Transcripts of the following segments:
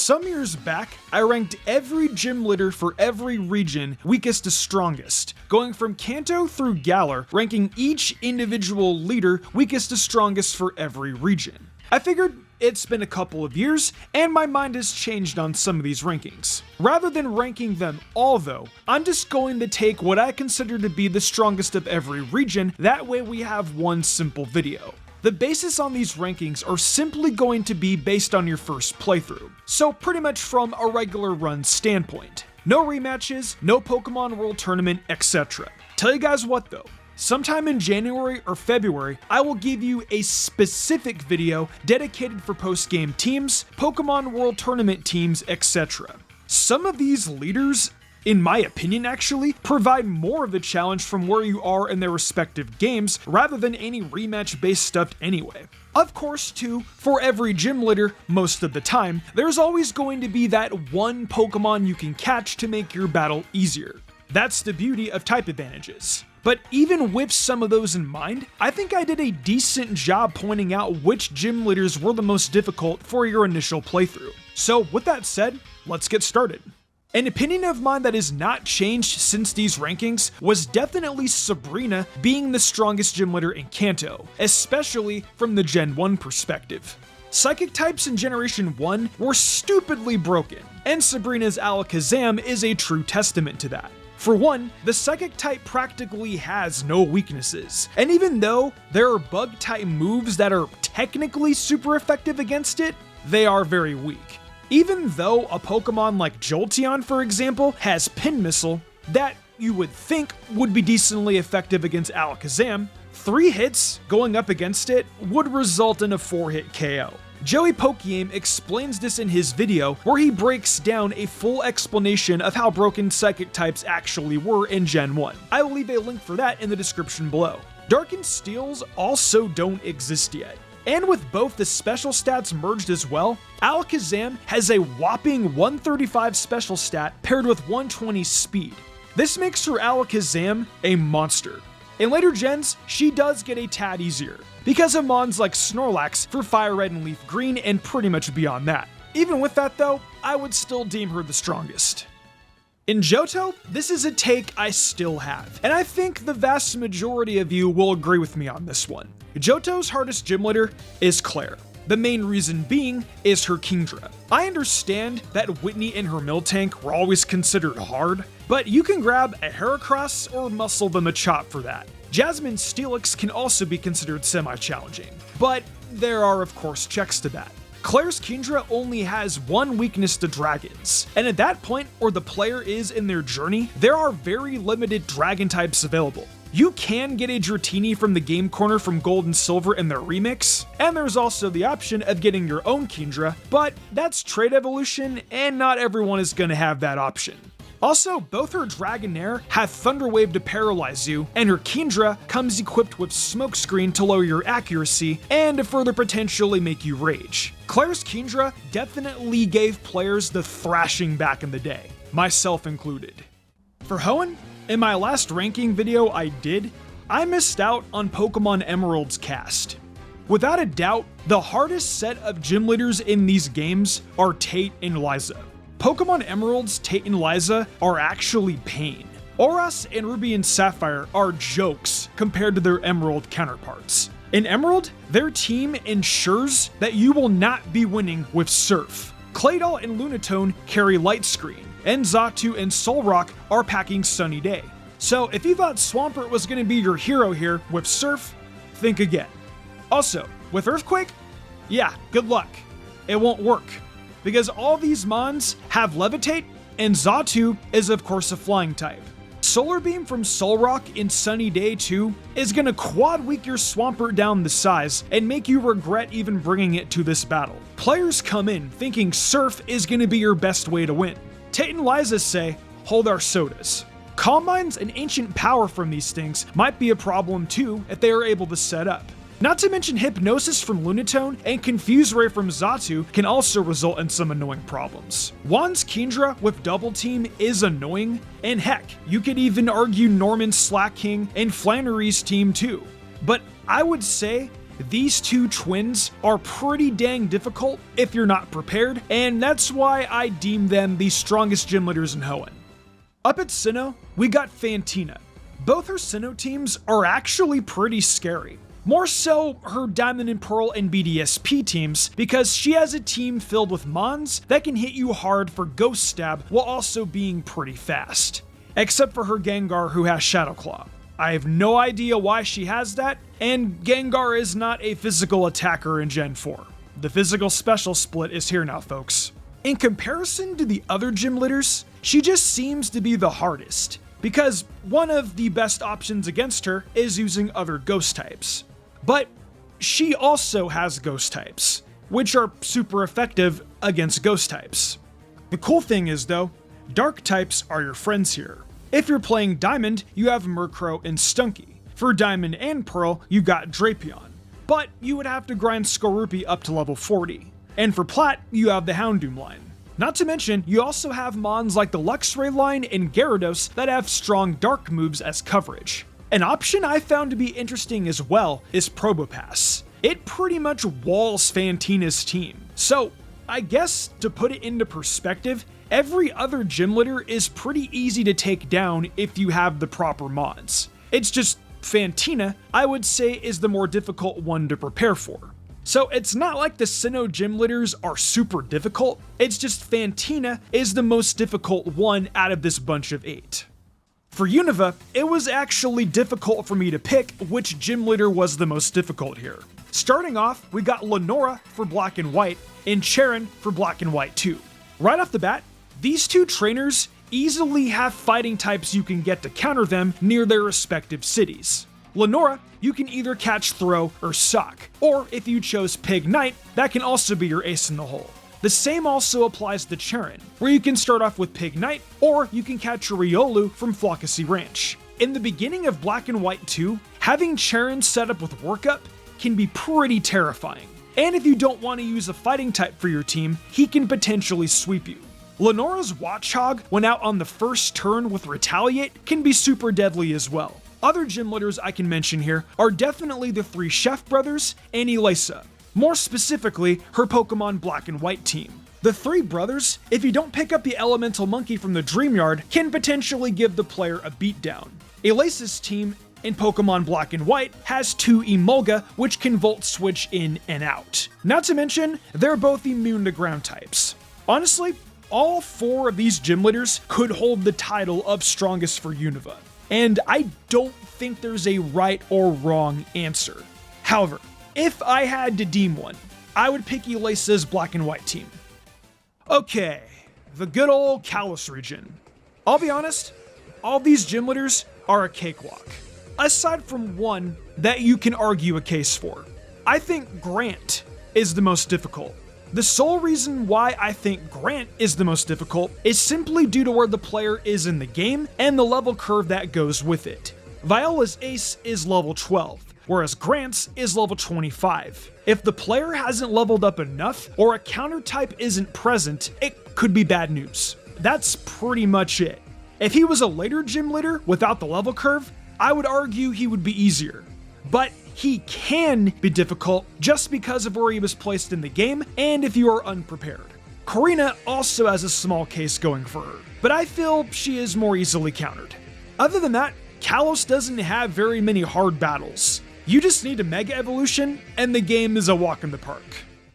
Some years back, I ranked every gym leader for every region weakest to strongest, going from Kanto through Galar, ranking each individual leader weakest to strongest for every region. I figured it's been a couple of years, and my mind has changed on some of these rankings. Rather than ranking them all though, I'm just going to take what I consider to be the strongest of every region, that way we have one simple video. The basis on these rankings are simply going to be based on your first playthrough, so pretty much from a regular run standpoint. No rematches, no Pokemon World Tournament, etc. Tell you guys what though, sometime in January or February, I will give you a specific video dedicated for post-game teams, Pokemon World Tournament teams, etc. Some of these leaders, in my opinion actually, provide more of a challenge from where you are in their respective games rather than any rematch based stuff anyway. Of course too, for every gym leader, most of the time, there's always going to be that one Pokemon you can catch to make your battle easier. That's the beauty of type advantages. But even with some of those in mind, I think I did a decent job pointing out which gym leaders were the most difficult for your initial playthrough. So with that said, let's get started. An opinion of mine that has not changed since these rankings was definitely Sabrina being the strongest gym leader in Kanto, especially from the Gen 1 perspective. Psychic types in Generation 1 were stupidly broken, and Sabrina's Alakazam is a true testament to that. For one, the Psychic type practically has no weaknesses, and even though there are bug type moves that are technically super effective against it, they are very weak. Even though a Pokemon like Jolteon, for example, has Pin Missile, that you would think would be decently effective against Alakazam, 3 hits going up against it would result in a 4-hit KO. Joeypokeaim explains this in his video, where he breaks down a full explanation of how broken Psychic types actually were in Gen 1. I will leave a link for that in the description below. Dark and Steels also don't exist yet. And with both the special stats merged as well, Alakazam has a whopping 135 special stat paired with 120 speed. This makes her Alakazam a monster. In later gens, she does get a tad easier, because of mons like Snorlax for Fire Red and Leaf Green and pretty much beyond that. Even with that though, I would still deem her the strongest. In Johto, this is a take I still have, and I think the vast majority of you will agree with me on this one. Johto's hardest gym leader is Claire. The main reason being is her Kingdra. I understand that Whitney and her Miltank were always considered hard, but you can grab a Heracross or muscle the Machop for that. Jasmine's Steelix can also be considered semi-challenging, but there are of course checks to that. Claire's Kingdra only has one weakness to dragons, and at that point where the player is in their journey, there are very limited dragon types available. You can get a Dratini from the Game Corner from Gold and Silver in their remix, and there's also the option of getting your own Kingdra, but that's trade evolution and not everyone is going to have that option. Also, both her Dragonair have Thunder Wave to paralyze you, and her Kingdra comes equipped with Smokescreen to lower your accuracy and to further potentially make you rage. Claire's Kingdra definitely gave players the thrashing back in the day, myself included. For Hoenn, in my last ranking video I missed out on Pokemon Emerald's cast. Without a doubt, the hardest set of gym leaders in these games are Tate and Liza. Pokemon Emerald's Tate and Liza are actually pain. Oras and Ruby and Sapphire are jokes compared to their Emerald counterparts. In Emerald, their team ensures that you will not be winning with Surf. Claydol and Lunatone carry Light Screen, and Xatu and Solrock are packing Sunny Day. So if you thought Swampert was going to be your hero here with Surf, think again. Also, with Earthquake, yeah, good luck. It won't work, because all these mons have Levitate, and Xatu is of course a flying type. Solar Beam from Solrock in Sunny Day 2 is going to quad weak your Swampert down the size and make you regret even bringing it to this battle. Players come in thinking Surf is going to be your best way to win. Tate and Liza say, hold our sodas. Calm Minds and Ancient Power from these things might be a problem too if they are able to set up. Not to mention Hypnosis from Lunatone and Confuse Ray from Xatu can also result in some annoying problems. Juan's Kingdra with Double Team is annoying, and heck, you could even argue Norman's Slack King and Flannery's team too. But I would say these two twins are pretty dang difficult if you're not prepared, and that's why I deem them the strongest gym leaders in Hoenn. Up at Sinnoh, we got Fantina. Both her Sinnoh teams are actually pretty scary. More so her Diamond and Pearl and BDSP teams, because she has a team filled with Mons that can hit you hard for Ghost Stab while also being pretty fast. Except for her Gengar who has Shadow Claw. I have no idea why she has that, and Gengar is not a physical attacker in Gen 4. The physical special split is here now, folks. In comparison to the other gym leaders, she just seems to be the hardest, because one of the best options against her is using other ghost types. But she also has ghost types, which are super effective against ghost types. The cool thing is though, dark types are your friends here. If you're playing Diamond, you have Murkrow and Stunky. For Diamond and Pearl, you got Drapion. But you would have to grind Skorupi up to level 40. And for Plat, you have the Houndoom line. Not to mention, you also have Mons like the Luxray line and Gyarados that have strong dark moves as coverage. An option I found to be interesting as well is Probopass. It pretty much walls Fantina's team. So, I guess to put it into perspective, every other gym leader is pretty easy to take down if you have the proper mods. It's just Fantina, I would say, is the more difficult one to prepare for. So it's not like the Sinnoh gym leaders are super difficult, it's just Fantina is the most difficult one out of this bunch of 8. For Unova, it was actually difficult for me to pick which gym leader was the most difficult here. Starting off, we got Lenora for Black and White, and Cheren for Black and White 2. Right off the bat, these two trainers easily have fighting types you can get to counter them near their respective cities. Lenora, you can either catch Throw or Sock, or if you chose Pignite, that can also be your ace in the hole. The same also applies to Cheren, where you can start off with Pignite, or you can catch a Riolu from Flockacy Ranch. In the beginning of Black and White 2, having Cheren set up with Workup can be pretty terrifying. And if you don't want to use a fighting type for your team, he can potentially sweep you. Lenora's Watchog, when out on the first turn with Retaliate, can be super deadly as well. Other gym leaders I can mention here are definitely the 3 Chef brothers and Elisa. More specifically, her Pokemon Black and White team. The 3 brothers, if you don't pick up the Elemental Monkey from the Dream Yard, can potentially give the player a beatdown. Elisa's team in Pokemon Black and White has 2 Emolga, which can Volt Switch in and out. Not to mention, they're both immune to ground types. Honestly, all 4 of these gym leaders could hold the title of strongest for Unova, and I don't think there's a right or wrong answer. However, if I had to deem one, I would pick Elisa's Black and White team. Okay, the good old Kalos region. I'll be honest, all these gym leaders are a cakewalk. Aside from one that you can argue a case for. I think Grant is the most difficult. The sole reason why I think Grant is the most difficult is simply due to where the player is in the game and the level curve that goes with it. Viola's ace is level 12, whereas Grant's is level 25. If the player hasn't leveled up enough or a counter type isn't present, it could be bad news. That's pretty much it. If he was a later gym leader without the level curve, I would argue he would be easier. But he can be difficult just because of where he was placed in the game and if you are unprepared. Korrina also has a small case going for her, but I feel she is more easily countered. Other than that, Kalos doesn't have very many hard battles. You just need a Mega Evolution, and the game is a walk in the park.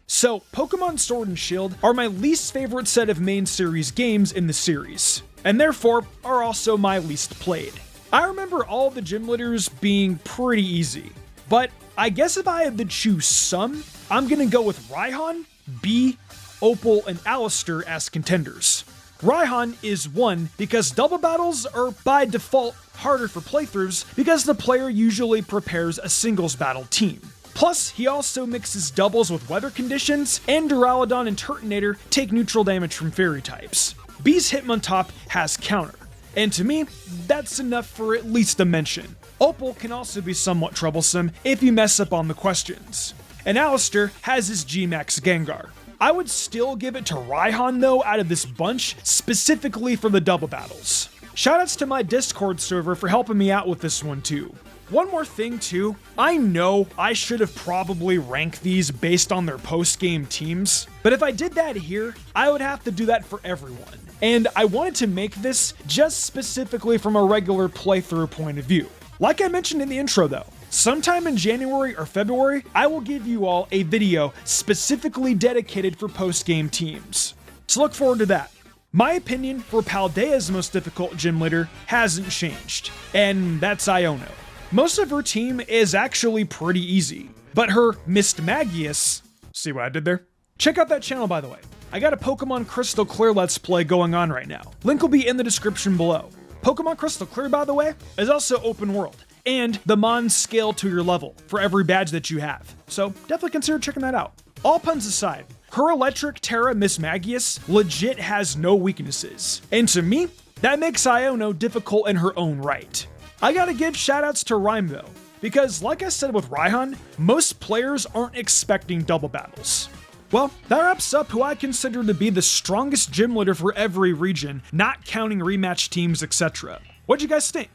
So, Pokemon Sword and Shield are my least favorite set of main series games in the series, and therefore are also my least played. I remember all the gym leaders being pretty easy, but I guess if I had to choose some, I'm gonna go with Raihan, Bee, Opal, and Alistair as contenders. Raihan is 1 because double battles are by default harder for playthroughs because the player usually prepares a singles battle team. Plus, he also mixes doubles with weather conditions, and Duraludon and Turtonator take neutral damage from fairy types. Bee's Hitmontop has counter, and to me, that's enough for at least a mention. Opal can also be somewhat troublesome if you mess up on the questions. And Alistair has his G-Max Gengar. I would still give it to Raihan though out of this bunch, specifically for the double battles. Shoutouts to my Discord server for helping me out with this one too. One more thing too, I know I should have probably ranked these based on their post-game teams, but if I did that here, I would have to do that for everyone. And I wanted to make this just specifically from a regular playthrough point of view. Like I mentioned in the intro though, sometime in January or February, I will give you all a video specifically dedicated for post-game teams. So look forward to that. My opinion for Paldea's most difficult gym leader hasn't changed, and that's Iono. Most of her team is actually pretty easy, but her Mismagius, see what I did there? Check out that channel by the way. I got a Pokemon Crystal Clear Let's Play going on right now. Link will be in the description below. Pokemon Crystal Clear, by the way, is also open world, and the Mons scale to your level for every badge that you have, so definitely consider checking that out. All puns aside, her Electric Terra Mismagius legit has no weaknesses, and to me, that makes Iono difficult in her own right. I gotta give shoutouts to Rhyme though, because like I said with Raihan, most players aren't expecting double battles. Well, that wraps up who I consider to be the strongest gym leader for every region, not counting rematch teams, etc. What'd you guys think?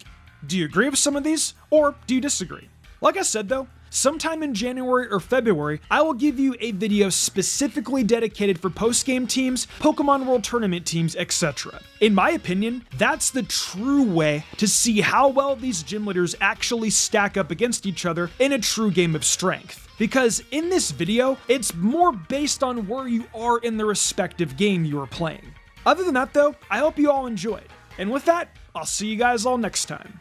Do you agree with some of these, or do you disagree? Like I said though, sometime in January or February, I will give you a video specifically dedicated for post-game teams, Pokemon World Tournament teams, etc. In my opinion, that's the true way to see how well these gym leaders actually stack up against each other in a true game of strength. Because in this video, it's more based on where you are in the respective game you are playing. Other than that though, I hope you all enjoyed. And with that, I'll see you guys all next time.